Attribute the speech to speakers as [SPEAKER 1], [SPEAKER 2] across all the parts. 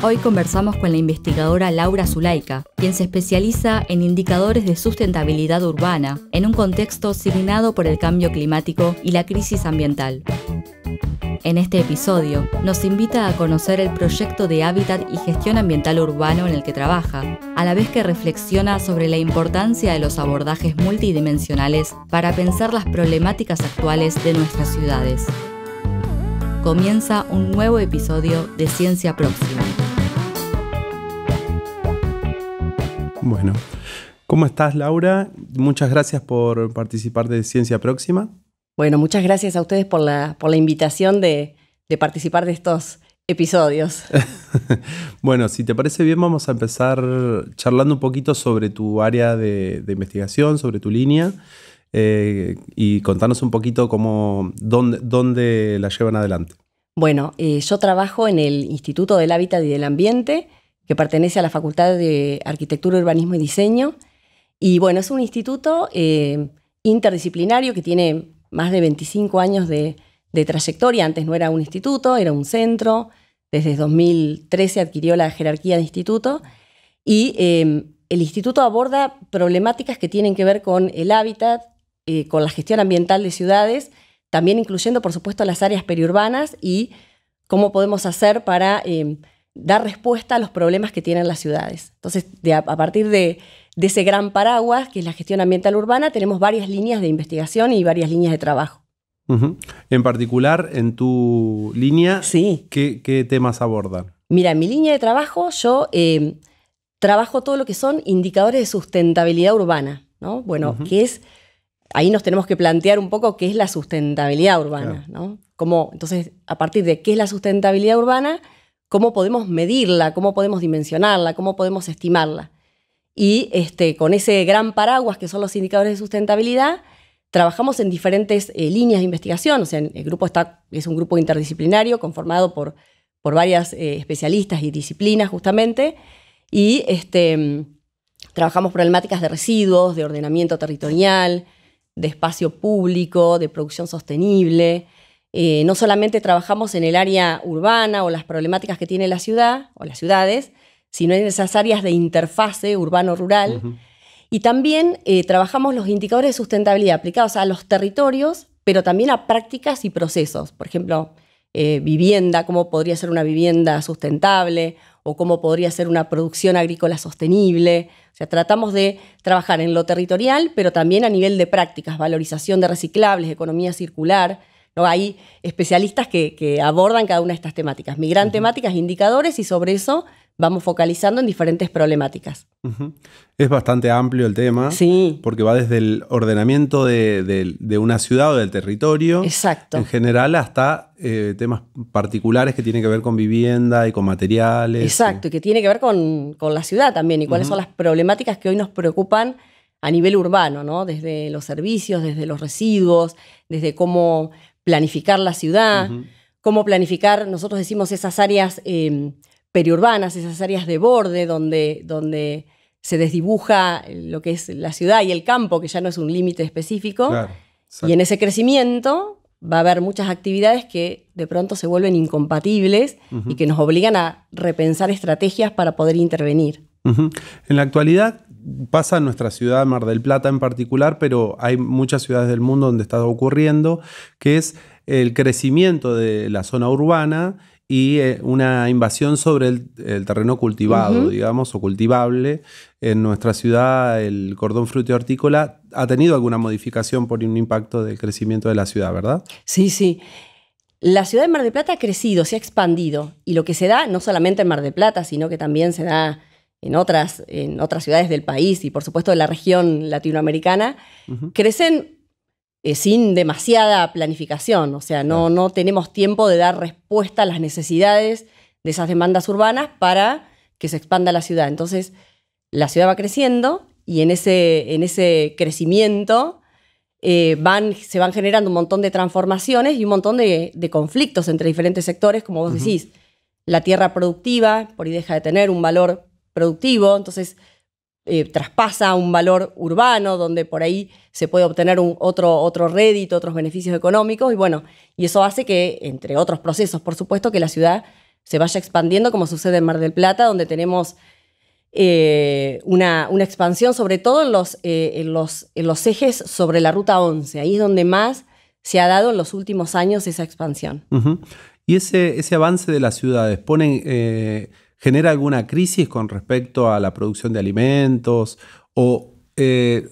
[SPEAKER 1] Hoy conversamos con la investigadora Laura Zulaika, quien se especializa en indicadores de sustentabilidad urbana en un contexto signado por el cambio climático y la crisis ambiental. En este episodio, nos invita a conocer el proyecto de hábitat y gestión ambiental urbano en el que trabaja, a la vez que reflexiona sobre la importancia de los abordajes multidimensionales para pensar las problemáticas actuales de nuestras ciudades. Comienza un nuevo episodio de Ciencia Próxima.
[SPEAKER 2] Bueno, ¿cómo estás, Laura? Muchas gracias por participar de Ciencia Próxima.
[SPEAKER 3] Bueno, muchas gracias a ustedes por la invitación de participar de estos episodios.
[SPEAKER 2] Bueno, si te parece bien, vamos a empezar charlando un poquito sobre tu área de investigación, sobre tu línea, y contanos un poquito dónde la llevan adelante.
[SPEAKER 3] Bueno, yo trabajo en el Instituto del Hábitat y del Ambiente, que pertenece a la Facultad de Arquitectura, Urbanismo y Diseño. Y bueno, es un instituto interdisciplinario que tiene más de 25 años de trayectoria. Antes no era un instituto, era un centro. Desde 2013 adquirió la jerarquía de instituto. Y el instituto aborda problemáticas que tienen que ver con el hábitat, con la gestión ambiental de ciudades, también incluyendo, por supuesto, las áreas periurbanas y cómo podemos hacer para dar respuesta a los problemas que tienen las ciudades. Entonces, a partir de ese gran paraguas, que es la gestión ambiental urbana, tenemos varias líneas de investigación y varias líneas de trabajo.
[SPEAKER 2] Uh-huh. En particular, en tu línea,
[SPEAKER 3] sí.
[SPEAKER 2] ¿Qué temas abordan?
[SPEAKER 3] Mira, en mi línea de trabajo yo trabajo todo lo que son indicadores de sustentabilidad urbana, ¿no? Bueno, uh-huh. Ahí nos tenemos que plantear un poco qué es la sustentabilidad urbana, claro. ¿No? Entonces, a partir de qué es la sustentabilidad urbana, cómo podemos medirla, cómo podemos dimensionarla, cómo podemos estimarla. Y con ese gran paraguas que son los indicadores de sustentabilidad, trabajamos en diferentes líneas de investigación. O sea, el grupo es un grupo interdisciplinario conformado por varias especialistas y disciplinas justamente, y trabajamos problemáticas de residuos, de ordenamiento territorial, de espacio público, de producción sostenible. No solamente trabajamos en el área urbana o las problemáticas que tiene la ciudad o las ciudades, sino en esas áreas de interfase urbano-rural. Uh-huh. Y también trabajamos los indicadores de sustentabilidad aplicados a los territorios, pero también a prácticas y procesos. Por ejemplo, vivienda, cómo podría ser una vivienda sustentable o cómo podría ser una producción agrícola sostenible. O sea, tratamos de trabajar en lo territorial, pero también a nivel de prácticas, valorización de reciclables, economía circular. ¿No? Hay especialistas que abordan cada una de estas temáticas. Mi gran temática es indicadores y sobre eso vamos focalizando en diferentes problemáticas.
[SPEAKER 2] Uh-huh. Es bastante amplio el tema,
[SPEAKER 3] sí.
[SPEAKER 2] Porque va desde el ordenamiento de una ciudad o del territorio,
[SPEAKER 3] exacto.
[SPEAKER 2] En general, hasta temas particulares que tienen que ver con vivienda y con materiales.
[SPEAKER 3] Exacto, y que tiene que ver con la ciudad también y cuáles son las problemáticas que hoy nos preocupan a nivel urbano, ¿no? Desde los servicios, desde los residuos, desde cómo planificar la ciudad, cómo planificar, nosotros decimos esas áreas periurbanas, esas áreas de borde donde se desdibuja lo que es la ciudad y el campo, que ya no es un límite específico. Claro, y en ese crecimiento va a haber muchas actividades que de pronto se vuelven incompatibles y que nos obligan a repensar estrategias para poder intervenir.
[SPEAKER 2] Uh-huh. En la actualidad pasa en nuestra ciudad, Mar del Plata en particular, pero hay muchas ciudades del mundo donde está ocurriendo, que es el crecimiento de la zona urbana y una invasión sobre el terreno cultivado, digamos, o cultivable. En nuestra ciudad, el cordón frutícola ha tenido alguna modificación por un impacto del crecimiento de la ciudad, ¿verdad?
[SPEAKER 3] Sí, sí. La ciudad de Mar del Plata ha crecido, se ha expandido. Y lo que se da, no solamente en Mar del Plata, sino que también se da en otras ciudades del país y, por supuesto, de la región latinoamericana, crecen sin demasiada planificación. O sea, no tenemos tiempo de dar respuesta a las necesidades de esas demandas urbanas para que se expanda la ciudad. Entonces, la ciudad va creciendo y en ese crecimiento se van generando un montón de transformaciones y un montón de conflictos entre diferentes sectores, como vos decís. La tierra productiva, por ahí deja de tener un valor productivo, entonces traspasa un valor urbano donde por ahí se puede obtener otro rédito, otros beneficios económicos y bueno, y eso hace que, entre otros procesos, por supuesto, que la ciudad se vaya expandiendo, como sucede en Mar del Plata, donde tenemos una expansión, sobre todo en los ejes sobre la Ruta 11. Ahí es donde más se ha dado en los últimos años esa expansión.
[SPEAKER 2] ¿Y ese avance de las ciudades genera alguna crisis con respecto a la producción de alimentos o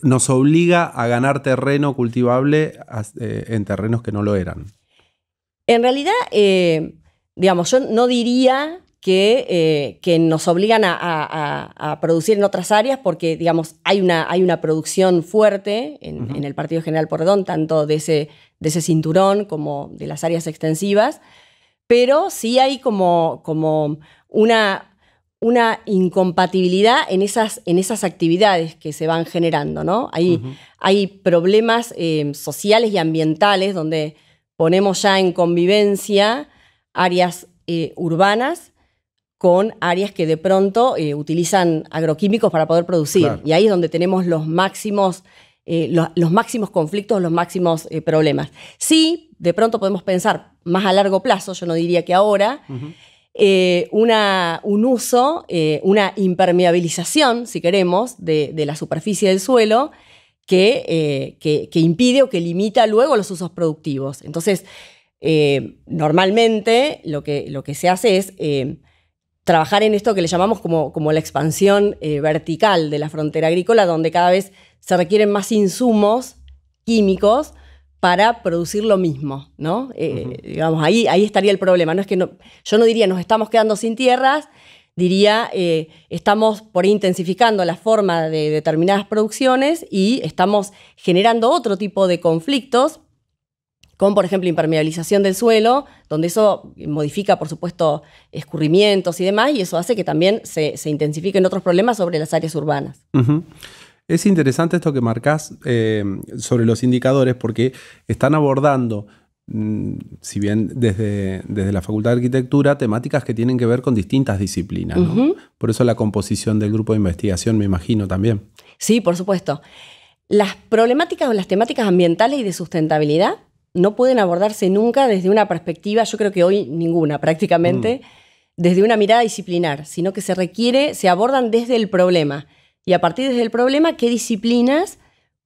[SPEAKER 2] nos obliga a ganar terreno cultivable en terrenos que no lo eran?
[SPEAKER 3] En realidad, digamos, yo no diría que nos obligan a producir en otras áreas porque, digamos, hay una producción fuerte en el Partido General Pueyrredón, tanto de ese cinturón como de las áreas extensivas, pero sí hay como una incompatibilidad en esas actividades que se van generando, ¿no? Hay problemas sociales y ambientales donde ponemos ya en convivencia áreas urbanas con áreas que de pronto utilizan agroquímicos para poder producir. Claro. Y ahí es donde tenemos los máximos conflictos, los máximos problemas. Sí, de pronto podemos pensar más a largo plazo, yo no diría que ahora, un uso, una impermeabilización, si queremos, de la superficie del suelo que impide o que limita luego los usos productivos. Entonces, normalmente lo que se hace es trabajar en esto que le llamamos como la expansión vertical de la frontera agrícola, donde cada vez se requieren más insumos químicos para producir lo mismo, ¿no? Digamos, ahí estaría el problema. No es que yo no diría nos estamos quedando sin tierras, diría estamos por ahí intensificando la forma de determinadas producciones y estamos generando otro tipo de conflictos, como por ejemplo impermeabilización del suelo, donde eso modifica, por supuesto, escurrimientos y demás, y eso hace que también se intensifiquen otros problemas sobre las áreas urbanas.
[SPEAKER 2] Es interesante esto que marcás sobre los indicadores, porque están abordando, si bien desde la Facultad de Arquitectura, temáticas que tienen que ver con distintas disciplinas, ¿no? Por eso la composición del grupo de investigación, me imagino, también.
[SPEAKER 3] Sí, por supuesto. Las problemáticas o las temáticas ambientales y de sustentabilidad no pueden abordarse nunca desde una perspectiva, yo creo que hoy ninguna prácticamente, desde una mirada disciplinar, sino que se abordan desde el problema. Y a partir desde el problema, ¿qué disciplinas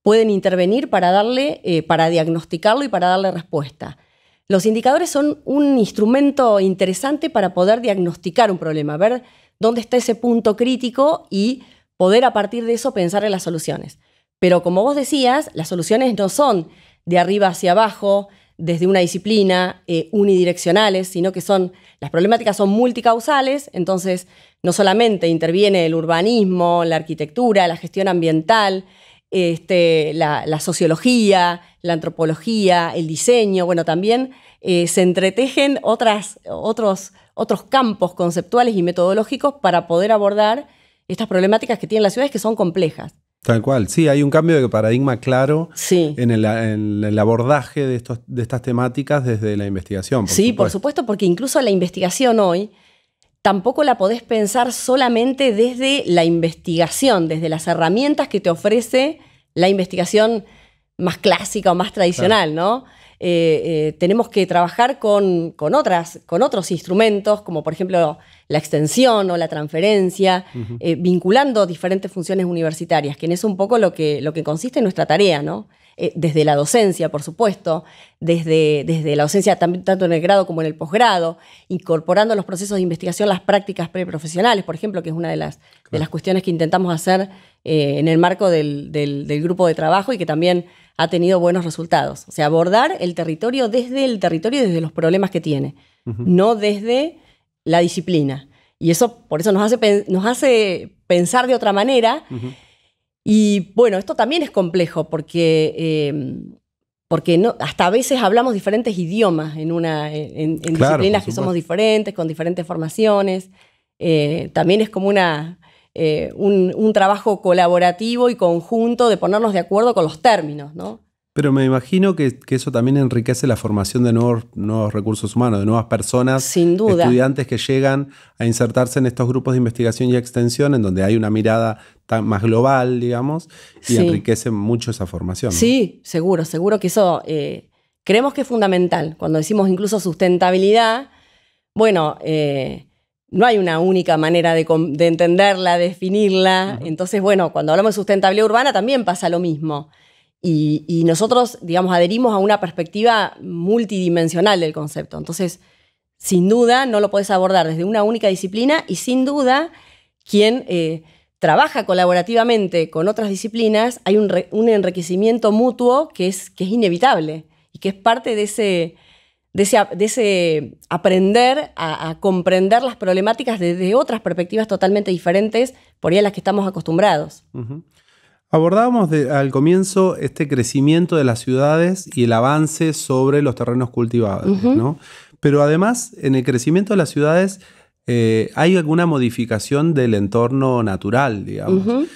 [SPEAKER 3] pueden intervenir para diagnosticarlo y para darle respuesta? Los indicadores son un instrumento interesante para poder diagnosticar un problema, ver dónde está ese punto crítico y poder a partir de eso pensar en las soluciones. Pero como vos decías, las soluciones no son de arriba hacia abajo, desde una disciplina, unidireccionales, sino que las problemáticas son multicausales, entonces no solamente interviene el urbanismo, la arquitectura, la gestión ambiental, la sociología, la antropología, el diseño, bueno, también se entretejen otros campos conceptuales y metodológicos para poder abordar estas problemáticas que tienen las ciudades que son complejas.
[SPEAKER 2] Tal cual, sí, hay un cambio de paradigma claro
[SPEAKER 3] sí.
[SPEAKER 2] en el abordaje de estas temáticas desde la investigación.
[SPEAKER 3] Por supuesto, porque incluso la investigación hoy tampoco la podés pensar solamente desde la investigación, desde las herramientas que te ofrece la investigación más clásica o más tradicional, claro. ¿No? Tenemos que trabajar con otros instrumentos, como por ejemplo la extensión o la transferencia, vinculando diferentes funciones universitarias, que en eso es un poco lo que consiste en nuestra tarea, ¿no? Desde la docencia, por supuesto, desde la docencia tanto en el grado como en el posgrado, incorporando a los procesos de investigación las prácticas preprofesionales, por ejemplo, que es una de las cuestiones que intentamos hacer en el marco del grupo de trabajo y que también ha tenido buenos resultados. O sea, abordar el territorio desde desde los problemas que tiene, no desde la disciplina. Y por eso nos hace pensar de otra manera. Y bueno, esto también es complejo porque hasta a veces hablamos diferentes idiomas en disciplinas que somos diferentes, con diferentes formaciones. También es como un trabajo colaborativo y conjunto de ponernos de acuerdo con los términos, ¿no?
[SPEAKER 2] Pero me imagino que eso también enriquece la formación de nuevos recursos humanos, de nuevas personas,
[SPEAKER 3] sin duda,
[SPEAKER 2] estudiantes que llegan a insertarse en estos grupos de investigación y extensión, en donde hay una mirada más global, digamos, y enriquece mucho esa formación, ¿no?
[SPEAKER 3] Sí, seguro que eso creemos que es fundamental. Cuando decimos incluso sustentabilidad, Bueno, no hay una única manera de entenderla, definirla. Entonces, bueno, cuando hablamos de sustentabilidad urbana también pasa lo mismo. Y nosotros, digamos, adherimos a una perspectiva multidimensional del concepto. Entonces, sin duda, no lo podés abordar desde una única disciplina y sin duda, quien trabaja colaborativamente con otras disciplinas, hay un enriquecimiento mutuo que es inevitable y que es parte de ese aprender a comprender las problemáticas desde otras perspectivas totalmente diferentes por ahí a las que estamos acostumbrados.
[SPEAKER 2] Abordábamos al comienzo este crecimiento de las ciudades y el avance sobre los terrenos cultivables, ¿no? Pero además, en el crecimiento de las ciudades hay alguna modificación del entorno natural, digamos.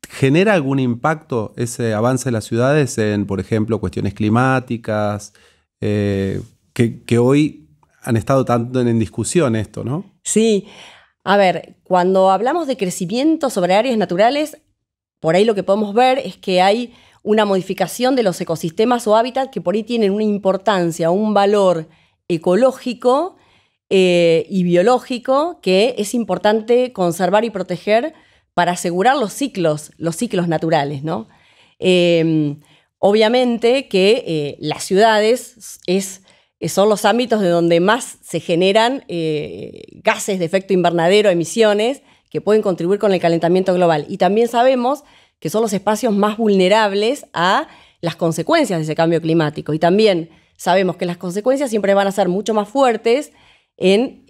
[SPEAKER 2] ¿Genera algún impacto ese avance de las ciudades en, por ejemplo, cuestiones climáticas, que hoy han estado tanto en discusión esto, ¿no?
[SPEAKER 3] Sí. A ver, cuando hablamos de crecimiento sobre áreas naturales, por ahí lo que podemos ver es que hay una modificación de los ecosistemas o hábitats que por ahí tienen una importancia, un valor ecológico y biológico que es importante conservar y proteger para asegurar los ciclos naturales, ¿no? Obviamente que las ciudades son los ámbitos de donde más se generan gases de efecto invernadero, emisiones, que pueden contribuir con el calentamiento global. Y también sabemos que son los espacios más vulnerables a las consecuencias de ese cambio climático. Y también sabemos que las consecuencias siempre van a ser mucho más fuertes en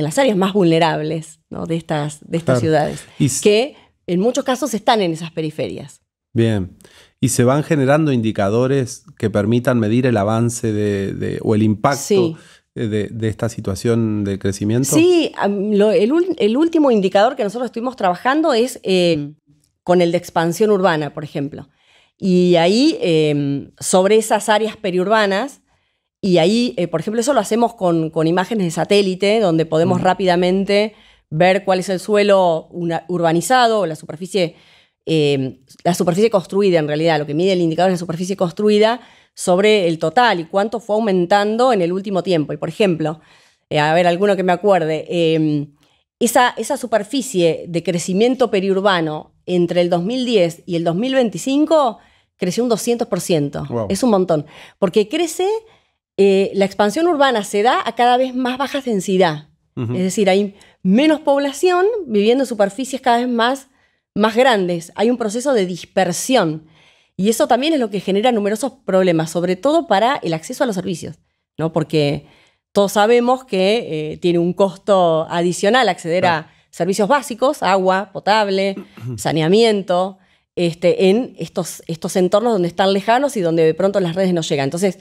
[SPEAKER 3] las áreas más vulnerables, ¿no? de estas claro. ciudades, que en muchos casos están en esas periferias.
[SPEAKER 2] Bien. ¿Y se van generando indicadores que permitan medir el avance o el impacto sí. de esta situación de crecimiento?
[SPEAKER 3] Sí, el último indicador que nosotros estuvimos trabajando es con el de expansión urbana, por ejemplo. Y ahí, sobre esas áreas periurbanas, y ahí, por ejemplo, eso lo hacemos con imágenes de satélite, donde podemos rápidamente ver cuál es el suelo urbanizado, la superficie construida en realidad, lo que mide el indicador es la superficie construida sobre el total y cuánto fue aumentando en el último tiempo. Y por ejemplo, a ver, alguno que me acuerde, esa superficie de crecimiento periurbano entre el 2010 y el 2025 creció un 200%. Wow. Es un montón. Porque crece, la expansión urbana se da a cada vez más baja densidad. Es decir, hay menos población viviendo en superficies cada vez más grandes. Hay un proceso de dispersión. Y eso también es lo que genera numerosos problemas, sobre todo para el acceso a los servicios, ¿no? Porque todos sabemos que tiene un costo adicional acceder a servicios básicos, agua potable, saneamiento, en estos entornos donde están lejanos y donde de pronto las redes no llegan. Entonces,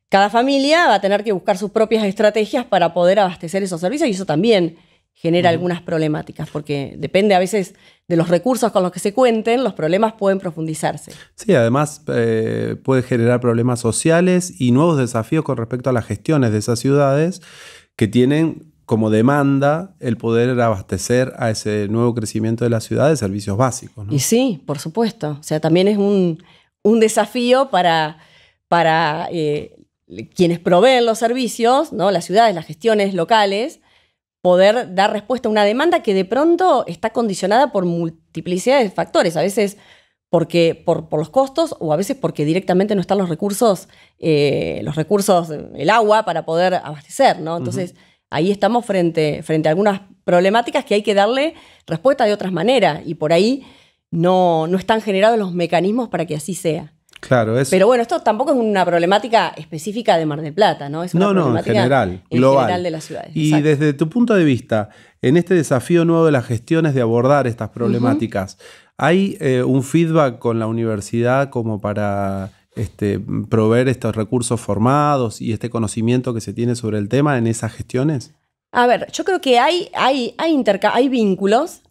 [SPEAKER 3] cada familia va a tener que buscar sus propias estrategias para poder abastecer esos servicios y eso también genera algunas problemáticas, porque depende a veces de los recursos con los que se cuenten, los problemas pueden profundizarse.
[SPEAKER 2] Sí, además puede generar problemas sociales y nuevos desafíos con respecto a las gestiones de esas ciudades que tienen como demanda el poder abastecer a ese nuevo crecimiento de la ciudad de servicios básicos, ¿no?
[SPEAKER 3] Y sí, por supuesto. O sea, también es un desafío para quienes proveen los servicios, ¿no? Las ciudades, las gestiones locales, poder dar respuesta a una demanda que de pronto está condicionada por multiplicidad de factores, a veces porque por los costos o a veces porque directamente no están los recursos, el agua para poder abastecer, ¿no? Entonces, ahí estamos frente a algunas problemáticas que hay que darle respuesta de otras maneras y por ahí no están generados los mecanismos para que así sea.
[SPEAKER 2] Claro,
[SPEAKER 3] pero bueno, esto tampoco es una problemática específica de Mar del Plata, ¿no? Es una problemática
[SPEAKER 2] en general,
[SPEAKER 3] global de las ciudades.
[SPEAKER 2] Y exacto. Desde tu punto de vista, en este desafío nuevo de las gestiones de abordar estas problemáticas, ¿hay un feedback con la universidad como para proveer estos recursos formados y este conocimiento que se tiene sobre el tema en esas gestiones?
[SPEAKER 3] A ver, yo creo que hay vínculos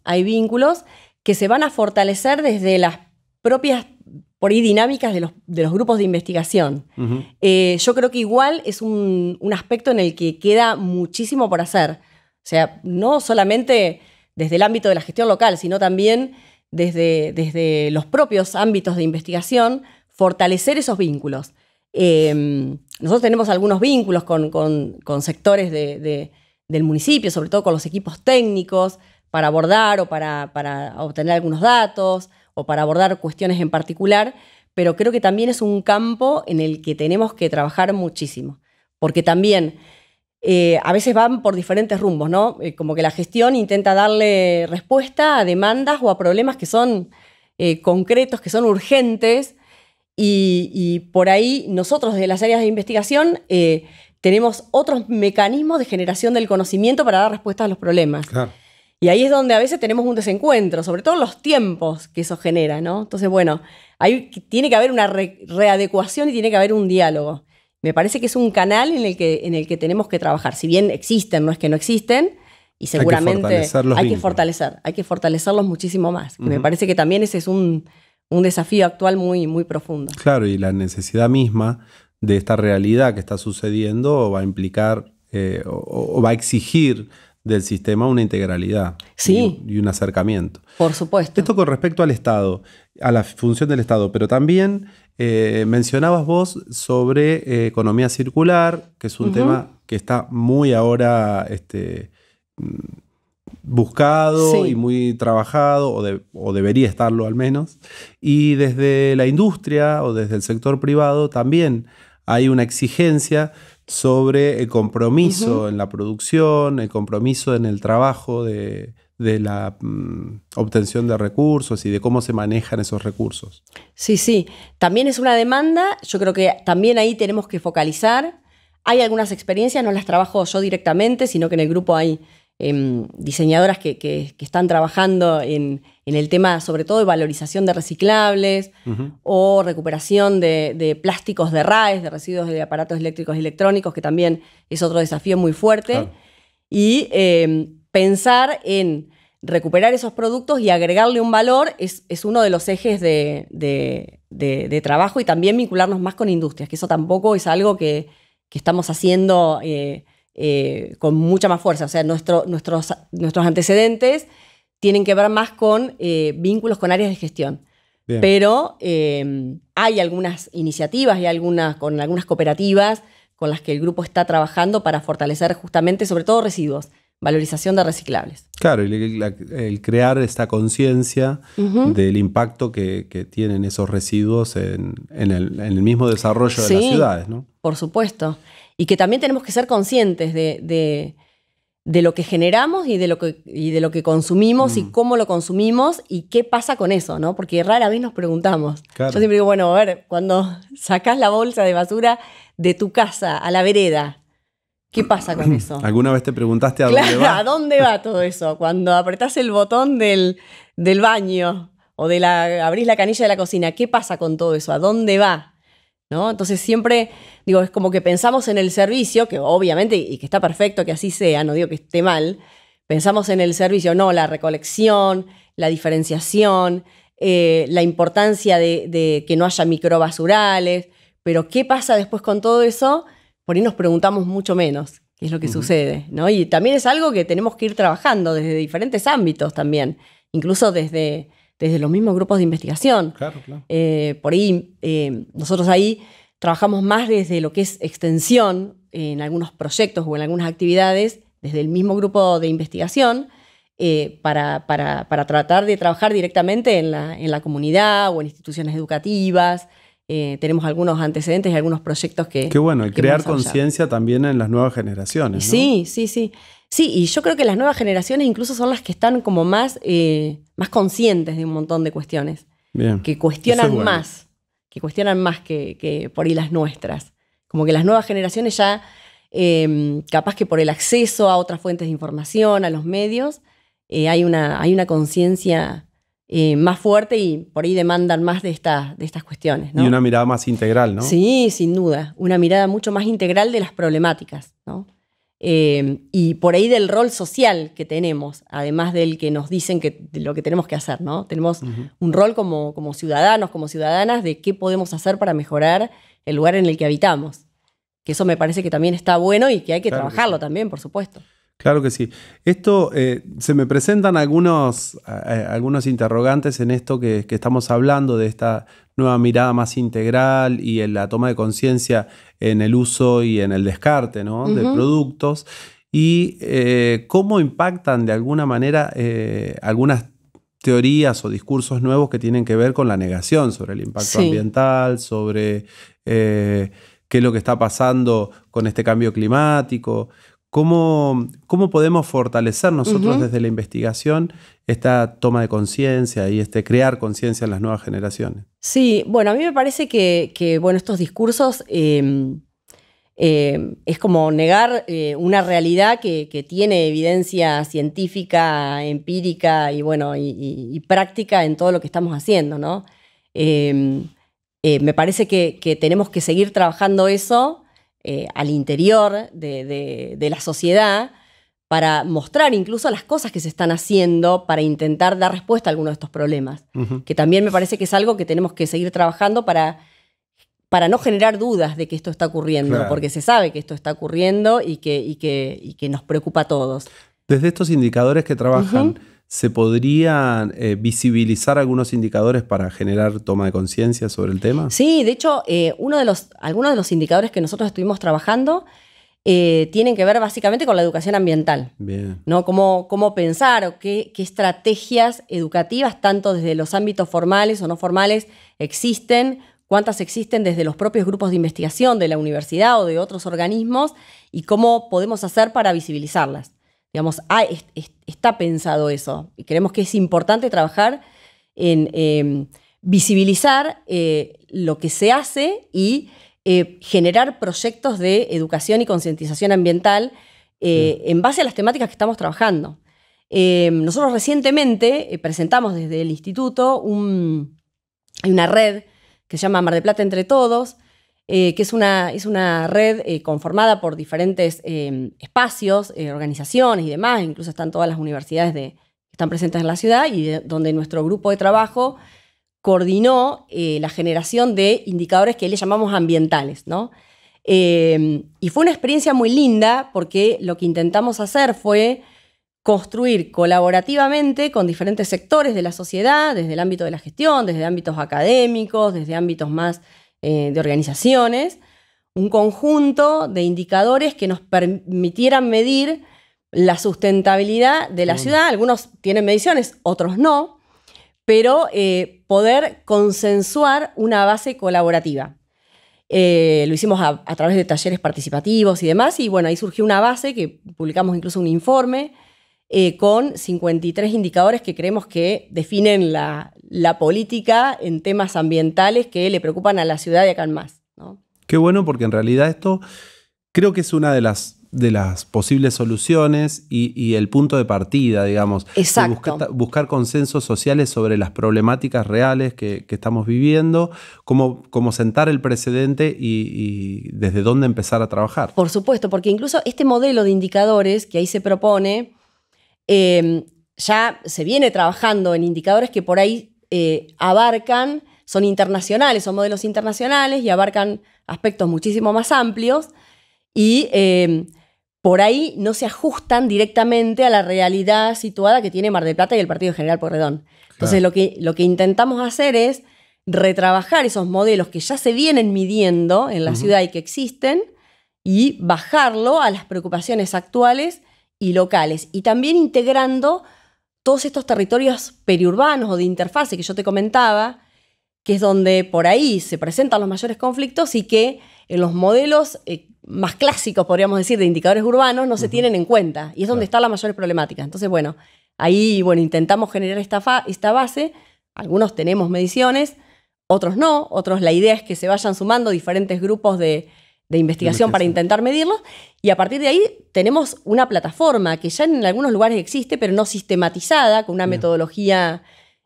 [SPEAKER 3] que se van a fortalecer desde las propias por ahí dinámicas de los grupos de investigación. Yo creo que igual es un aspecto en el que queda muchísimo por hacer. O sea, no solamente desde el ámbito de la gestión local, sino también desde los propios ámbitos de investigación, fortalecer esos vínculos. Nosotros tenemos algunos vínculos con sectores de del municipio, sobre todo con los equipos técnicos, para abordar o para obtener algunos datos o para abordar cuestiones en particular, pero creo que también es un campo en el que tenemos que trabajar muchísimo, porque también a veces van por diferentes rumbos, ¿no? Como que la gestión intenta darle respuesta a demandas o a problemas que son concretos, que son urgentes, y por ahí nosotros desde las áreas de investigación tenemos otros mecanismos de generación del conocimiento para dar respuesta a los problemas.
[SPEAKER 2] Claro.
[SPEAKER 3] Y ahí es donde a veces tenemos un desencuentro, sobre todo los tiempos que eso genera, ¿no? Entonces, bueno, ahí tiene que haber una readecuación y tiene que haber un diálogo. Me parece que es un canal en el que tenemos que trabajar. Si bien existen, no es que no existen, y seguramente hay que fortalecerlos muchísimo más. Me parece que también ese es un desafío actual muy, muy profundo.
[SPEAKER 2] Claro, y la necesidad misma de esta realidad que está sucediendo va a implicar o va a exigir del sistema una integralidad,
[SPEAKER 3] sí,
[SPEAKER 2] y un acercamiento.
[SPEAKER 3] Por supuesto.
[SPEAKER 2] Esto con respecto al Estado, a la función del Estado, pero también mencionabas vos sobre economía circular, que es un tema que está muy ahora buscado, sí, y muy trabajado, o debería estarlo al menos. Y desde la industria o desde el sector privado también hay una exigencia sobre el compromiso en la producción, el compromiso en el trabajo de la obtención de recursos y de cómo se manejan esos recursos.
[SPEAKER 3] Sí, sí. También es una demanda. Yo creo que también ahí tenemos que focalizar. Hay algunas experiencias, no las trabajo yo directamente, sino que en el grupo hay diseñadoras que están trabajando en el tema, sobre todo de valorización de reciclables o recuperación de plásticos de RAEs, de residuos de aparatos eléctricos y electrónicos, que también es otro desafío muy fuerte. Claro. Y pensar en recuperar esos productos y agregarle un valor es uno de los ejes de trabajo, y también vincularnos más con industrias, que eso tampoco es algo que estamos haciendo con mucha más fuerza. O sea, nuestros antecedentes tienen que ver más con vínculos con áreas de gestión. Bien. Pero hay algunas iniciativas y con algunas cooperativas con las que el grupo está trabajando para fortalecer justamente, sobre todo residuos, valorización de reciclables.
[SPEAKER 2] Claro, el crear esta conciencia del impacto que tienen esos residuos en el mismo desarrollo de las ciudades, ¿no?
[SPEAKER 3] Por supuesto. Y que también tenemos que ser conscientes de lo que generamos y de lo que consumimos y cómo lo consumimos y qué pasa con eso, ¿no? Porque rara vez nos preguntamos. Claro. Yo siempre digo, bueno, a ver, cuando sacás la bolsa de basura de tu casa a la vereda, ¿qué pasa con eso?
[SPEAKER 2] ¿Alguna vez te preguntaste a dónde va?
[SPEAKER 3] ¿A dónde va todo eso? Cuando apretás el botón del baño o abrís la canilla de la cocina, ¿qué pasa con todo eso? ¿A dónde va? ¿No? Entonces siempre, digo, es como que pensamos en el servicio, que obviamente, y que está perfecto que así sea, no digo que esté mal, pensamos en el servicio, no, la recolección, la diferenciación, la importancia de que no haya microbasurales, pero ¿qué pasa después con todo eso? Por ahí nos preguntamos mucho menos qué es lo que sucede, ¿no? Y también es algo que tenemos que ir trabajando desde diferentes ámbitos también, incluso desde los mismos grupos de investigación.
[SPEAKER 2] Claro, claro.
[SPEAKER 3] Por ahí, nosotros ahí trabajamos más desde lo que es extensión en algunos proyectos o en algunas actividades, desde el mismo grupo de investigación, para tratar de trabajar directamente en la comunidad o en instituciones educativas. Tenemos algunos antecedentes y algunos proyectos que...
[SPEAKER 2] Qué bueno, y crear conciencia también en las nuevas generaciones, ¿no?
[SPEAKER 3] Sí, sí, sí. Sí, y yo creo que las nuevas generaciones incluso son las que están como más conscientes de un montón de cuestiones. Bien. Que cuestionan más. Que cuestionan más que por ahí las nuestras. Como que las nuevas generaciones ya, capaz que por el acceso a otras fuentes de información, a los medios, hay una conciencia más fuerte y por ahí demandan más de estas cuestiones, ¿no?
[SPEAKER 2] Y una mirada más integral, ¿no?
[SPEAKER 3] Sí, sin duda. Una mirada mucho más integral de las problemáticas, ¿no? Y por ahí del rol social que tenemos, además del que nos dicen de lo que tenemos que hacer, ¿no? Tenemos un rol como ciudadanos, como ciudadanas, de qué podemos hacer para mejorar el lugar en el que habitamos. Que eso me parece que también está bueno y que hay que trabajarlo también, por supuesto.
[SPEAKER 2] Claro que sí. Esto, se me presentan algunos interrogantes en esto que estamos hablando, de esta nueva mirada más integral y en la toma de conciencia en el uso y en el descarte, ¿no? de productos. y cómo impactan de alguna manera algunas teorías o discursos nuevos que tienen que ver con la negación sobre el impacto ambiental, sobre qué es lo que está pasando con este cambio climático. ¿Cómo podemos fortalecer nosotros desde la investigación esta toma de conciencia y crear conciencia en las nuevas generaciones?
[SPEAKER 3] Sí, bueno, a mí me parece que bueno, estos discursos es como negar una realidad que tiene evidencia científica, empírica y, bueno, y práctica en todo lo que estamos haciendo, ¿no? Me parece que tenemos que seguir trabajando eso al interior de la sociedad para mostrar incluso las cosas que se están haciendo para intentar dar respuesta a algunos de estos problemas. Que también me parece que es algo que tenemos que seguir trabajando para no generar dudas de que esto está ocurriendo, porque se sabe que esto está ocurriendo y que nos preocupa a todos. Desde estos indicadores que trabajan,
[SPEAKER 2] ¿se podrían visibilizar algunos indicadores para generar toma de conciencia sobre el tema?
[SPEAKER 3] Sí, de hecho, algunos de los indicadores que nosotros estuvimos trabajando tienen que ver básicamente con la educación ambiental.
[SPEAKER 2] Bien.
[SPEAKER 3] ¿No? Cómo pensar o qué estrategias educativas, tanto desde los ámbitos formales o no formales, existen, cuántas existen desde los propios grupos de investigación de la universidad o de otros organismos y cómo podemos hacer para visibilizarlas. Digamos, está pensado eso y creemos que es importante trabajar en visibilizar lo que se hace y generar proyectos de educación y concientización ambiental en base a las temáticas que estamos trabajando. Nosotros recientemente presentamos desde el instituto hay una red que se llama Mar del Plata Entre Todos, que es una red conformada por diferentes espacios, organizaciones y demás, incluso están todas las universidades que están presentes en la ciudad y donde nuestro grupo de trabajo coordinó la generación de indicadores que le llamamos ambientales, ¿no? Y fue una experiencia muy linda porque lo que intentamos hacer fue construir colaborativamente con diferentes sectores de la sociedad, desde el ámbito de la gestión, desde ámbitos académicos, desde ámbitos más de organizaciones, un conjunto de indicadores que nos permitieran medir la sustentabilidad de la ciudad. Algunos tienen mediciones, otros no, pero poder consensuar una base colaborativa. Lo hicimos a través de talleres participativos y demás, y bueno, ahí surgió una base que publicamos incluso un informe con 53 indicadores que creemos que definen la política en temas ambientales que le preocupan a la ciudad y acá en más, ¿no?
[SPEAKER 2] Qué bueno, porque en realidad esto creo que es una de las posibles soluciones y el punto de partida, digamos.
[SPEAKER 3] Exacto.
[SPEAKER 2] Buscar consensos sociales sobre las problemáticas reales que estamos viviendo, cómo sentar el precedente y desde dónde empezar a trabajar.
[SPEAKER 3] Por supuesto, porque incluso este modelo de indicadores que ahí se propone ya se viene trabajando en indicadores que por ahí abarcan, son internacionales, son modelos internacionales y abarcan aspectos muchísimo más amplios y por ahí no se ajustan directamente a la realidad situada que tiene Mar del Plata y el Partido General Pueyrredón. Entonces lo que intentamos hacer es retrabajar esos modelos que ya se vienen midiendo en la ciudad y que existen y bajarlo a las preocupaciones actuales y locales, y también integrando todos estos territorios periurbanos o de interfase que yo te comentaba, que es donde por ahí se presentan los mayores conflictos y que en los modelos más clásicos, podríamos decir, de indicadores urbanos no se tienen en cuenta, y es donde están las mayores problemáticas. Entonces, bueno, ahí intentamos generar esta base. Algunos tenemos mediciones, otros no, otros la idea es que se vayan sumando diferentes grupos de investigación para intentar medirlos, y a partir de ahí tenemos una plataforma que ya en algunos lugares existe, pero no sistematizada, con una metodología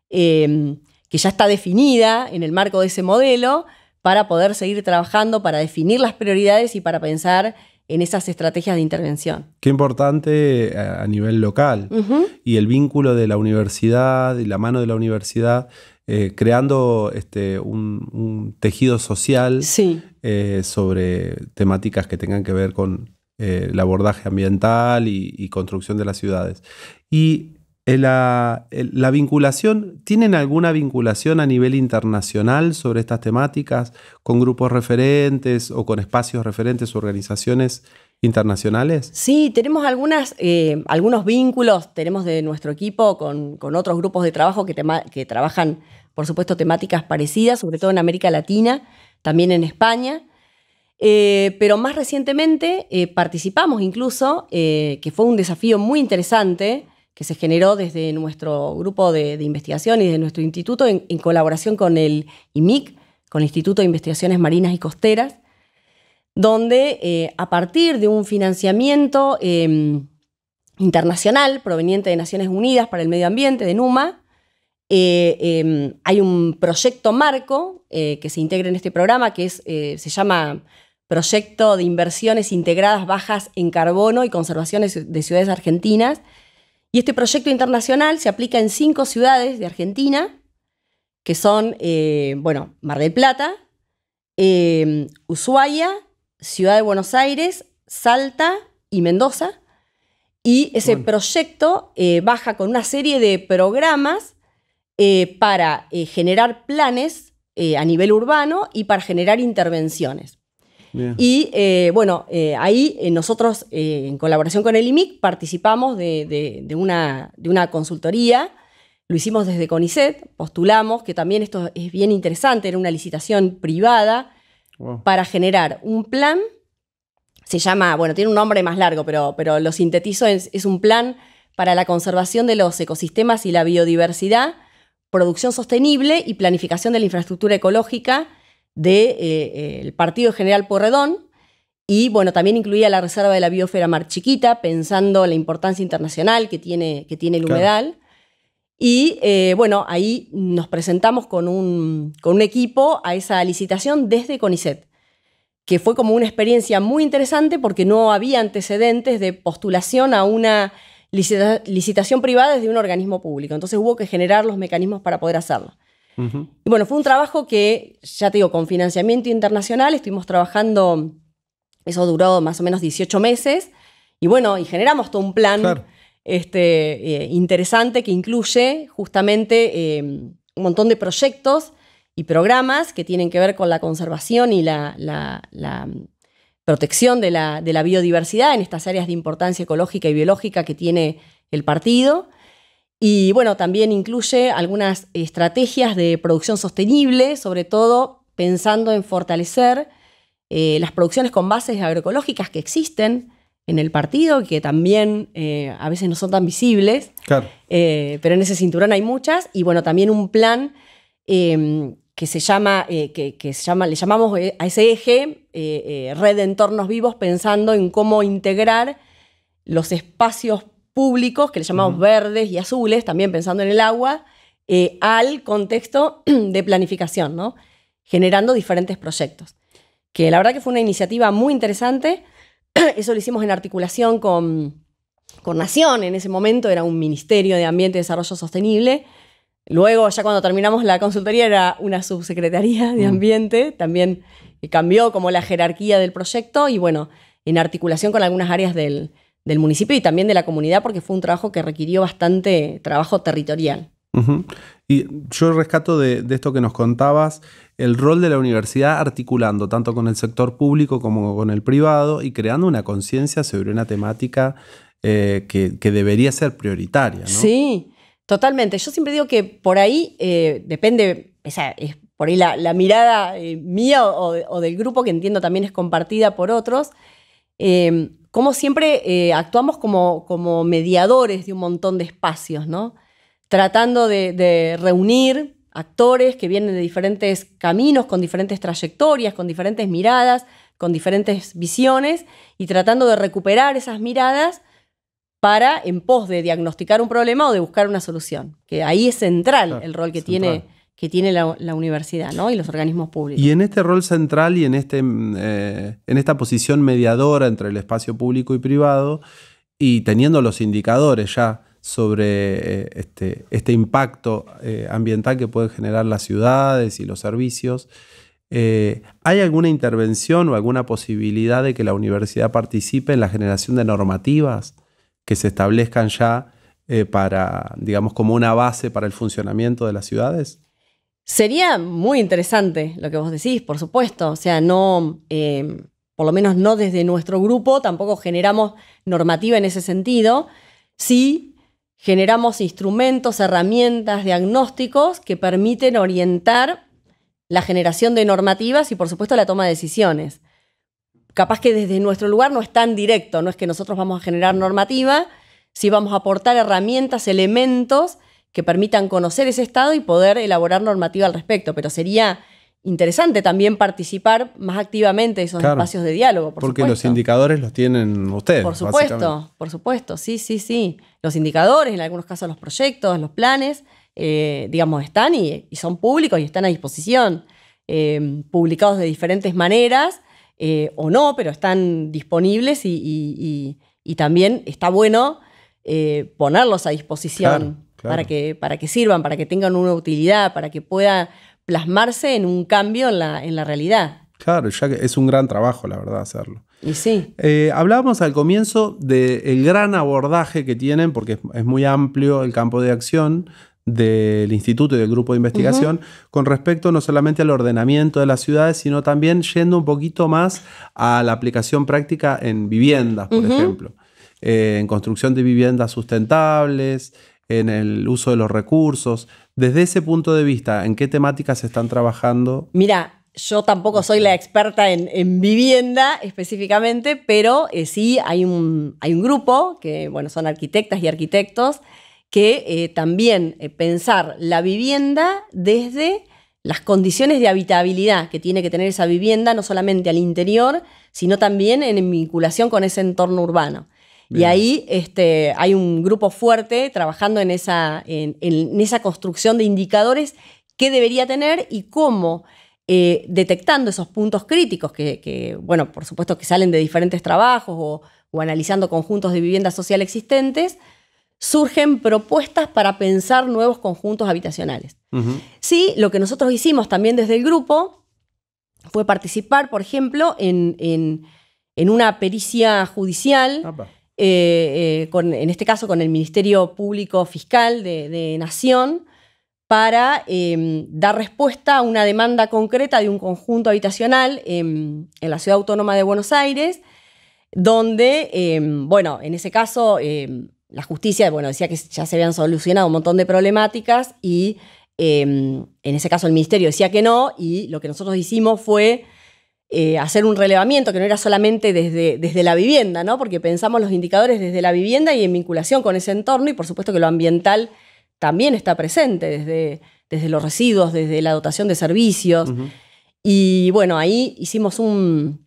[SPEAKER 3] que ya está definida en el marco de ese modelo, para poder seguir trabajando, para definir las prioridades y para pensar en esas estrategias de intervención.
[SPEAKER 2] Qué importante a nivel local. Y el vínculo de la universidad y la mano de la universidad creando un tejido social sobre temáticas que tengan que ver con el abordaje ambiental y construcción de las ciudades. Y la vinculación, ¿tienen alguna vinculación a nivel internacional sobre estas temáticas con grupos referentes o con espacios referentes, organizaciones internacionales?
[SPEAKER 3] Sí, tenemos algunos vínculos, tenemos de nuestro equipo con otros grupos de trabajo que trabajan, por supuesto, temáticas parecidas, sobre todo en América Latina, también en España. Pero más recientemente participamos incluso, que fue un desafío muy interesante que se generó desde nuestro grupo de investigación y de nuestro instituto en colaboración con el IMIC, con el Instituto de Investigaciones Marinas y Costeras, donde a partir de un financiamiento internacional proveniente de Naciones Unidas para el Medio Ambiente, de NUMA, hay un proyecto marco que se integra en este programa que se llama Proyecto de Inversiones Integradas Bajas en Carbono y Conservación de Ciudades Argentinas. Y este proyecto internacional se aplica en 5 ciudades de Argentina, que son, Mar del Plata, Ushuaia, Ciudad de Buenos Aires, Salta y Mendoza. Y ese proyecto baja con una serie de programas para generar planes a nivel urbano y para generar intervenciones. Bien. Y ahí nosotros, en colaboración con el IMIC, participamos de una consultoría. Lo hicimos desde CONICET, postulamos, que también esto es bien interesante, era una licitación privada para generar un plan. Se llama, tiene un nombre más largo, pero lo sintetizo, es un plan para la conservación de los ecosistemas y la biodiversidad, producción sostenible y planificación de la infraestructura ecológica del Partido General Pueyrredón. Y también incluía la Reserva de la Biosfera Mar Chiquita, pensando en la importancia internacional que tiene el humedal. Y ahí nos presentamos con un equipo a esa licitación desde CONICET, que fue como una experiencia muy interesante porque no había antecedentes de postulación a una licitación privada desde un organismo público. Entonces hubo que generar los mecanismos para poder hacerlo. Uh-huh. Y fue un trabajo que, ya te digo, con financiamiento internacional, estuvimos trabajando, eso duró más o menos 18 meses, y generamos todo un plan. Claro. Interesante que incluye justamente un montón de proyectos y programas que tienen que ver con la conservación y la protección de la biodiversidad en estas áreas de importancia ecológica y biológica que tiene el partido. Y también incluye algunas estrategias de producción sostenible, sobre todo pensando en fortalecer las producciones con bases agroecológicas que existen en el partido, que también a veces no son tan visibles, claro. Pero en ese cinturón hay muchas, y también un plan que se llama, le llamamos a ese eje Red de Entornos Vivos, pensando en cómo integrar los espacios públicos, que le llamamos verdes y azules, también pensando en el agua, al contexto de planificación, ¿no? Generando diferentes proyectos. Que la verdad que fue una iniciativa muy interesante. Eso lo hicimos en articulación con Nación. En ese momento era un Ministerio de Ambiente y Desarrollo Sostenible. Luego, ya cuando terminamos la consultoría, era una subsecretaría de Ambiente. También cambió como la jerarquía del proyecto y en articulación con algunas áreas del municipio y también de la comunidad, porque fue un trabajo que requirió bastante trabajo territorial.
[SPEAKER 2] Uh-huh. Y yo rescato de esto que nos contabas el rol de la universidad articulando tanto con el sector público como con el privado y creando una conciencia sobre una temática que debería ser prioritaria, ¿no?
[SPEAKER 3] Sí, totalmente. Yo siempre digo que por ahí depende, es por ahí la mirada mía o del grupo, que entiendo también es compartida por otros, como siempre actuamos como mediadores de un montón de espacios, ¿no? Tratando de reunir actores que vienen de diferentes caminos, con diferentes trayectorias, con diferentes miradas, con diferentes visiones, y tratando de recuperar esas miradas en pos de diagnosticar un problema o de buscar una solución. Que ahí es central, claro, el rol que tiene la universidad, ¿no? Y los organismos públicos.
[SPEAKER 2] Y en este rol central y en esta posición mediadora entre el espacio público y privado, y teniendo los indicadores ya sobre este impacto ambiental que pueden generar las ciudades y los servicios, ¿hay alguna intervención o alguna posibilidad de que la universidad participe en la generación de normativas que se establezcan ya para, digamos, como una base para el funcionamiento de las ciudades?
[SPEAKER 3] Sería muy interesante lo que vos decís, por supuesto. O sea, no... por lo menos no desde nuestro grupo, tampoco generamos normativa en ese sentido. Sí generamos instrumentos, herramientas, diagnósticos que permiten orientar la generación de normativas y, por supuesto, la toma de decisiones. Capaz que desde nuestro lugar no es tan directo, no es que nosotros vamos a generar normativa, sí vamos a aportar herramientas, elementos que permitan conocer ese estado y poder elaborar normativa al respecto, pero sería interesante también participar más activamente en esos espacios de diálogo,
[SPEAKER 2] porque los indicadores los tienen ustedes,
[SPEAKER 3] por supuesto, sí. Los indicadores, en algunos casos los proyectos, los planes, digamos, están y son públicos y están a disposición, publicados de diferentes maneras, o no, pero están disponibles y también está bueno ponerlos a disposición para que sirvan, para que tengan una utilidad, para que pueda plasmarse en un cambio en la realidad.
[SPEAKER 2] Claro, ya que es un gran trabajo, la verdad, hacerlo.
[SPEAKER 3] Y sí.
[SPEAKER 2] Hablábamos al comienzo del gran abordaje que tienen, porque es muy amplio el campo de acción del instituto y del grupo de investigación, con respecto no solamente al ordenamiento de las ciudades, sino también yendo un poquito más a la aplicación práctica en viviendas, por ejemplo. En construcción de viviendas sustentables, en el uso de los recursos. Desde ese punto de vista, ¿en qué temáticas están trabajando?
[SPEAKER 3] Mira, yo tampoco soy la experta en vivienda específicamente, pero sí hay un grupo que, bueno, son arquitectas y arquitectos que también pensar la vivienda desde las condiciones de habitabilidad que tiene que tener esa vivienda, no solamente al interior, sino también en vinculación con ese entorno urbano. Bien. Y ahí hay un grupo fuerte trabajando en esa construcción de indicadores que debería tener y cómo, detectando esos puntos críticos que, bueno, por supuesto que salen de diferentes trabajos o analizando conjuntos de vivienda social existentes, surgen propuestas para pensar nuevos conjuntos habitacionales. Sí, lo que nosotros hicimos también desde el grupo fue participar, por ejemplo, en una pericia judicial, en este caso con el Ministerio Público Fiscal de Nación, para dar respuesta a una demanda concreta de un conjunto habitacional en la Ciudad Autónoma de Buenos Aires, donde, bueno, en ese caso la justicia, bueno, decía que ya se habían solucionado un montón de problemáticas y en ese caso el ministerio decía que no, y lo que nosotros hicimos fue hacer un relevamiento que no era solamente desde la vivienda, ¿no? Porque pensamos los indicadores desde la vivienda y en vinculación con ese entorno, y por supuesto que lo ambiental también está presente desde los residuos, desde la dotación de servicios. Y bueno, ahí hicimos un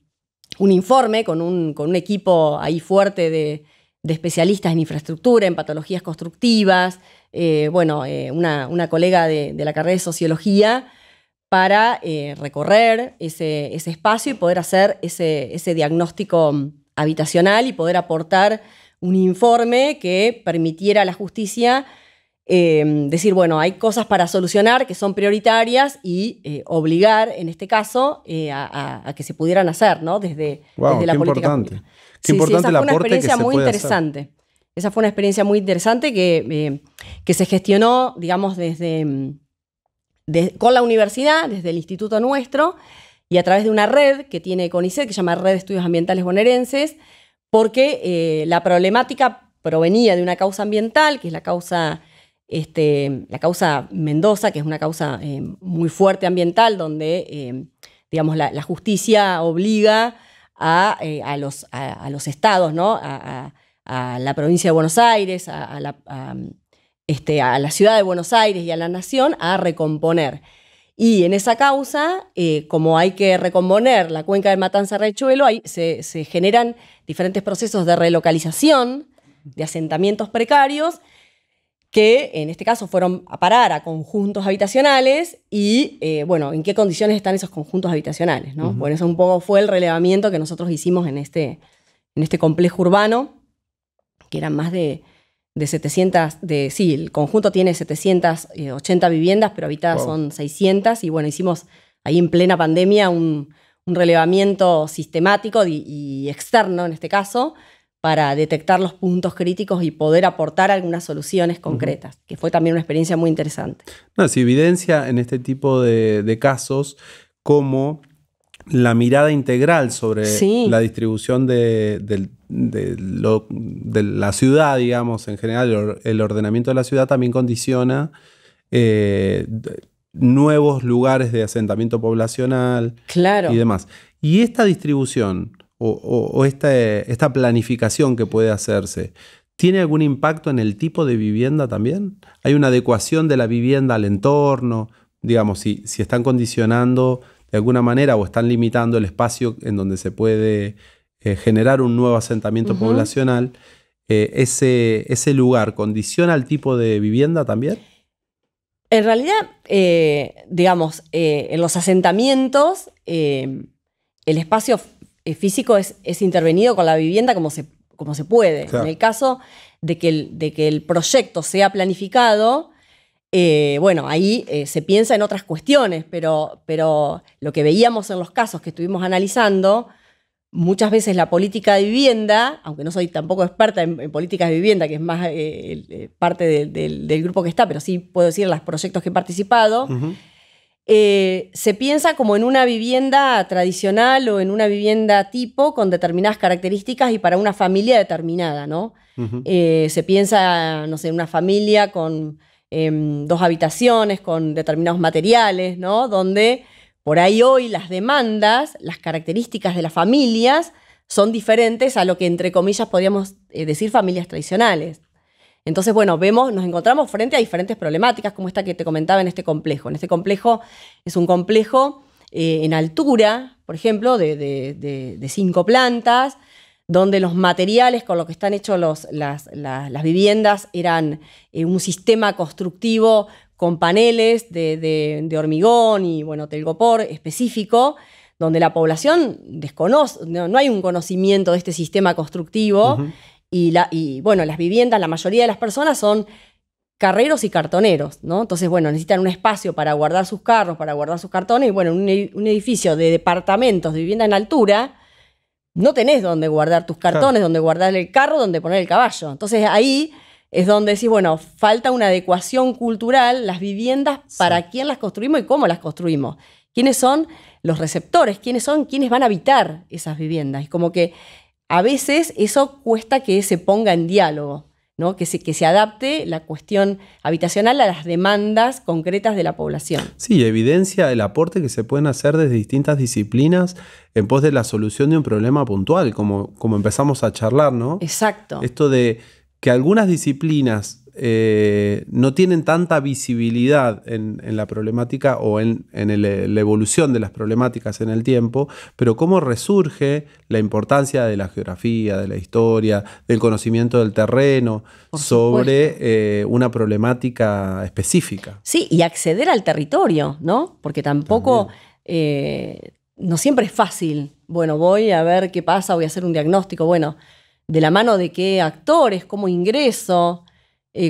[SPEAKER 3] informe con un equipo ahí fuerte de especialistas en infraestructura, en patologías constructivas, una colega de la carrera de Sociología, para recorrer ese espacio y poder hacer ese diagnóstico habitacional y poder aportar un informe que permitiera a la justicia decir, bueno, hay cosas para solucionar que son prioritarias y obligar, en este caso, a que se pudieran hacer, ¿no? Desde la política pública.
[SPEAKER 2] Qué importante el aporte que se puede hacer. Esa fue una experiencia muy
[SPEAKER 3] interesante. Esa fue una experiencia muy interesante que se gestionó, digamos, con la universidad, desde el instituto nuestro, y a través de una red que tiene CONICET, que se llama Red de Estudios Ambientales Bonaerenses, porque la problemática provenía de una causa ambiental, que es la causa Mendoza, que es una causa muy fuerte ambiental, donde digamos, la justicia obliga a los estados, ¿no? a la provincia de Buenos Aires, a la ciudad de Buenos Aires y a la nación a recomponer. Y en esa causa, como hay que recomponer la cuenca de Matanza-Riachuelo, ahí se generan diferentes procesos de relocalización de asentamientos precarios que en este caso fueron a parar a conjuntos habitacionales y, ¿en qué condiciones están esos conjuntos habitacionales, ¿no? Bueno, eso un poco fue el relevamiento que nosotros hicimos en este complejo urbano, que eran más de 700, sí, el conjunto tiene 780 viviendas, pero habitadas son 600, y bueno, hicimos ahí en plena pandemia un relevamiento sistemático y externo en este caso, para detectar los puntos críticos y poder aportar algunas soluciones concretas, que fue también una experiencia muy interesante.
[SPEAKER 2] No, se evidencia en este tipo de casos cómo la mirada integral sobre
[SPEAKER 3] Sí.
[SPEAKER 2] la distribución de la ciudad, digamos, en general, el ordenamiento de la ciudad también condiciona nuevos lugares de asentamiento poblacional
[SPEAKER 3] Claro.
[SPEAKER 2] y demás. Y esta distribución o esta planificación que puede hacerse, ¿tiene algún impacto en el tipo de vivienda también? ¿Hay una adecuación de la vivienda al entorno? Digamos, si están condicionando de alguna manera o están limitando el espacio en donde se puede generar un nuevo asentamiento poblacional, ¿ese lugar condiciona el tipo de vivienda también?
[SPEAKER 3] En realidad, digamos, en los asentamientos, el espacio físico es intervenido con la vivienda como se puede.
[SPEAKER 2] Claro.
[SPEAKER 3] En el caso de que el proyecto sea planificado, bueno, ahí se piensa en otras cuestiones, pero lo que veíamos en los casos que estuvimos analizando, muchas veces la política de vivienda, aunque no soy tampoco experta en políticas de vivienda, que es más parte del grupo que está, pero sí puedo decir los proyectos que he participado, se piensa como en una vivienda tradicional o en una vivienda tipo con determinadas características y para una familia determinada, ¿no? Se piensa, no sé, en una familia con 2 habitaciones, con determinados materiales, ¿no? Donde por ahí hoy las demandas, las características de las familias son diferentes a lo que entre comillas podríamos decir familias tradicionales. Entonces, bueno, nos encontramos frente a diferentes problemáticas como esta que te comentaba en este complejo. En este complejo es un complejo en altura, por ejemplo, de 5 plantas, donde los materiales con los que están hechos las viviendas eran un sistema constructivo con paneles de hormigón y, bueno, telgopor específico, donde la población desconoce, no hay un conocimiento de este sistema constructivo. Y bueno, las viviendas, la mayoría de las personas son carreros y cartoneros, ¿no? Entonces, bueno, necesitan un espacio para guardar sus carros, para guardar sus cartones. Y bueno, un edificio de departamentos, de vivienda en altura, no tenés donde guardar tus cartones, claro, donde guardar el carro, donde poner el caballo. Entonces ahí es donde decís, bueno, falta una adecuación cultural, las viviendas, para quién las construimos y cómo las construimos. ¿Quiénes son los receptores? ¿Quiénes van a habitar esas viviendas? Y como que a veces eso cuesta que se ponga en diálogo, ¿no? Que se adapte la cuestión habitacional a las demandas concretas de la población.
[SPEAKER 2] Sí, evidencia el aporte que se pueden hacer desde distintas disciplinas en pos de la solución de un problema puntual, como empezamos a charlar, ¿no?
[SPEAKER 3] Exacto.
[SPEAKER 2] Esto de que algunas disciplinas no tienen tanta visibilidad en la problemática o en la evolución de las problemáticas en el tiempo, pero cómo resurge la importancia de la geografía, de la historia, del conocimiento del terreno sobre una problemática específica.
[SPEAKER 3] Sí, y acceder al territorio, ¿no? Porque tampoco no siempre es fácil. Bueno, voy a ver qué pasa, voy a hacer un diagnóstico. Bueno, de la mano de qué actores, cómo ingreso,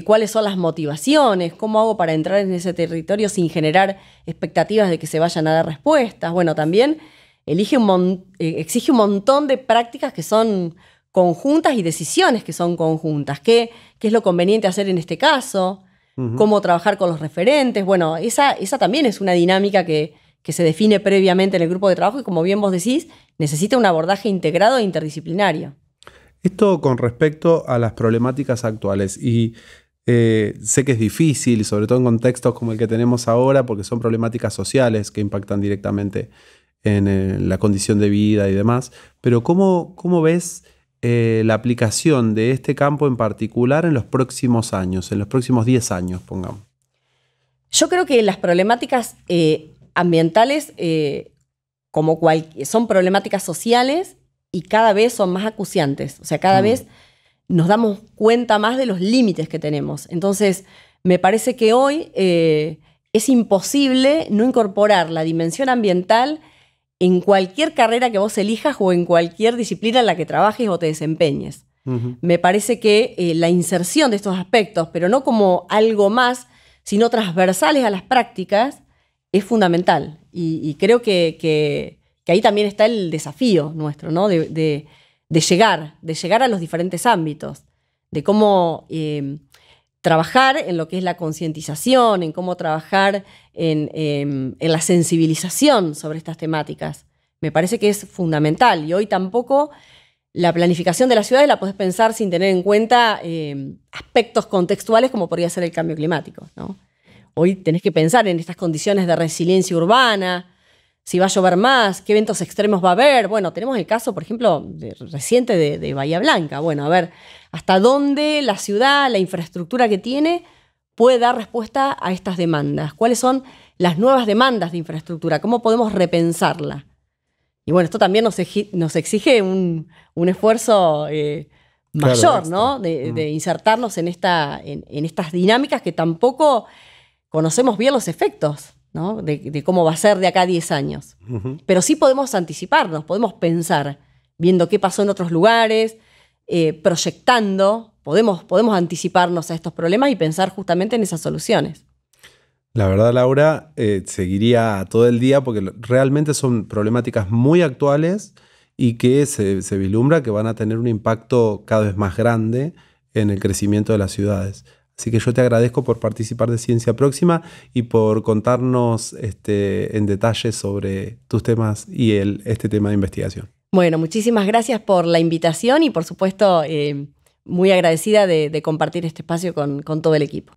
[SPEAKER 3] cuáles son las motivaciones, cómo hago para entrar en ese territorio sin generar expectativas de que se vayan a dar respuestas. Bueno, también exige un montón de prácticas que son conjuntas y decisiones que son conjuntas. ¿Qué es lo conveniente hacer en este caso? ¿Cómo trabajar con los referentes? Bueno, esa también es una dinámica que se define previamente en el grupo de trabajo y, como bien vos decís, necesita un abordaje integrado e interdisciplinario.
[SPEAKER 2] Esto con respecto a las problemáticas actuales, y sé que es difícil, sobre todo en contextos como el que tenemos ahora, porque son problemáticas sociales que impactan directamente en la condición de vida y demás, pero ¿cómo ves la aplicación de este campo en particular en los próximos años, en los próximos 10 años, pongamos?
[SPEAKER 3] Yo creo que las problemáticas ambientales son problemáticas sociales y cada vez son más acuciantes. O sea, cada vez nos damos cuenta más de los límites que tenemos. Entonces, me parece que hoy es imposible no incorporar la dimensión ambiental en cualquier carrera que vos elijas o en cualquier disciplina en la que trabajes o te desempeñes. Me parece que la inserción de estos aspectos, pero no como algo más, sino transversales a las prácticas, es fundamental. Y creo que ahí también está el desafío nuestro, ¿no? de llegar a los diferentes ámbitos, de cómo trabajar en lo que es la concientización, en cómo trabajar en la sensibilización sobre estas temáticas. Me parece que es fundamental. Y hoy tampoco la planificación de las ciudades la podés pensar sin tener en cuenta aspectos contextuales como podría ser el cambio climático, ¿no? Hoy tenés que pensar en estas condiciones de resiliencia urbana, si va a llover más, qué eventos extremos va a haber. Bueno, tenemos el caso, por ejemplo, reciente de Bahía Blanca. Bueno, a ver, hasta dónde la ciudad, la infraestructura que tiene, puede dar respuesta a estas demandas. ¿Cuáles son las nuevas demandas de infraestructura? ¿Cómo podemos repensarla? Y bueno, esto también nos exige un esfuerzo mayor, claro, ¿no? De insertarnos en estas dinámicas que tampoco conocemos bien los efectos, ¿no? De cómo va a ser de acá a 10 años. Pero sí podemos anticiparnos, podemos pensar, viendo qué pasó en otros lugares, proyectando, podemos anticiparnos a estos problemas y pensar justamente en esas soluciones.
[SPEAKER 2] La verdad, Laura, seguiría todo el día porque realmente son problemáticas muy actuales y que se vislumbra que van a tener un impacto cada vez más grande en el crecimiento de las ciudades. Así que yo te agradezco por participar de Ciencia Próxima y por contarnos en detalle sobre tus temas y este tema de investigación.
[SPEAKER 3] Bueno, muchísimas gracias por la invitación y por supuesto muy agradecida de compartir este espacio con todo el equipo.